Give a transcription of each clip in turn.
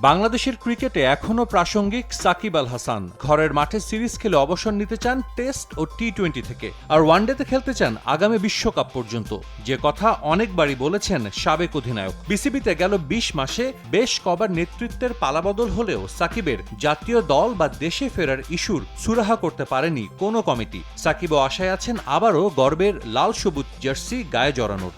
বাংলাদেশের ক্রিকেটে এখনও প্রাসঙ্গিক সাকিব আল হাসান। ঘরের মাঠে সিরিজ খেলে অবসর নিতে চান টেস্ট ও টি-20 থেকে, আর ওয়ানডেতে খেলতে চান আগামী বিশ্বকাপ পর্যন্ত, যে কথা অনেকবারই বলেছেন সাবেক অধিনায়ক। বিসিবিতে গেল ২০ মাসে বেশ কবার নেতৃত্বের পালাবদল হলেও সাকিবের জাতীয় দল বা দেশে ফেরার ইস্যুর সুরাহা করতে পারেনি কোনো কমিটি। সাকিবও আশায় আছেন আবারও গর্বের লাল সবুজ জার্সি গায়ে জড়ানোর।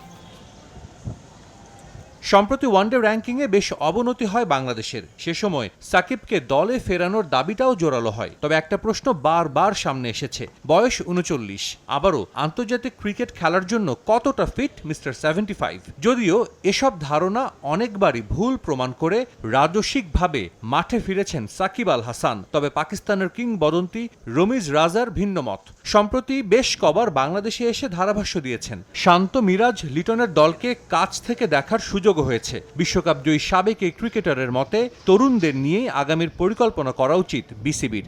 সম্প্রতি ওয়ানডে র্যাঙ্কিংয়ে বেশ অবনতি হয় বাংলাদেশের। সে সময় সাকিবকে দলে ফেরানোর দাবিটাও জোরালো হয়। তবে একটা প্রশ্ন বারবার সামনে এসেছে, বয়স ৩৯, আবারও আন্তর্জাতিক ক্রিকেট খেলার জন্য কতটা ফিট মিস্টার 75? যদিও এসব ধারণা অনেকবারই ভুল প্রমাণ করে রাজস্বিকভাবে মাঠে ফিরেছেন সাকিব আল হাসান। তবে পাকিস্তানের কিংবদন্তি রমিজ রাজার ভিন্ন মত। সম্প্রতি বেশ কবার বাংলাদেশে এসে ধারাভাষ্য দিয়েছেন। শান্ত মিরাজ লিটনের দলকে কাছ থেকে দেখার সুযোগ হয়েছে। বিশ্বকাপ জয়ী সাবেক এই ক্রিকেটারের মতে তরুণদের নিয়েই আগামীর পরিকল্পনা করা উচিত বিসিবির।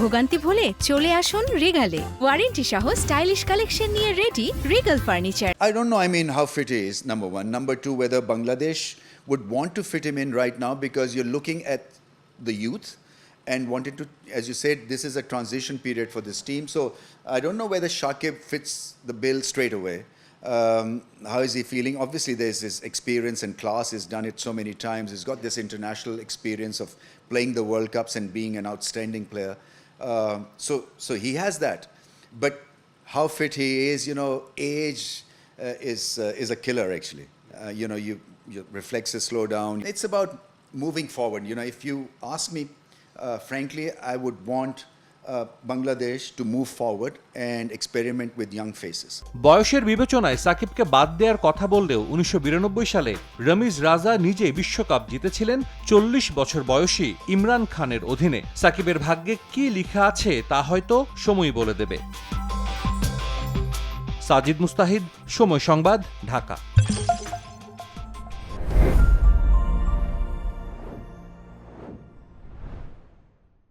ভোগান্তি ভুলে চলে আসুন রিগালে, ওয়ারেন্টি সহ স্টাইলিশ কালেকশন নিয়ে ready regal furniture. I don't know, I mean, how fit he is, number one. Number two, whether Bangladesh would want to fit him in right now, because you're looking at the youth and wanted to, as you said, this is a transition period for this team. So I don't know whether Shakib fits the bill straight away. How is he feeling? Obviously, there's his experience and class. He's done it so many times. He's got this international experience of playing the World Cups and being an outstanding player. So he has that. But how fit he is, you know, age is a killer actually. You know, your reflexes slow down. It's about moving forward. You know, if you ask me, frankly, I would want Bangladesh to move forward and experiment with young faces. বয়সের বিবেচনায় সাকিবকে বাদ দেওয়ার কথা বললেও ১৯৯২ সালে রমিজ রাজা নিজে বিশ্বকাপ জিতেছিলেন ৪০ বছর বয়সী ইমরান খানের অধীনে। সাকিবের ভাগ্যে কি লেখা আছে তা হয়তো সময় বলে দেবে। সাজিদ মুস্তাহিদ, সময় সংবাদ, ঢাকা।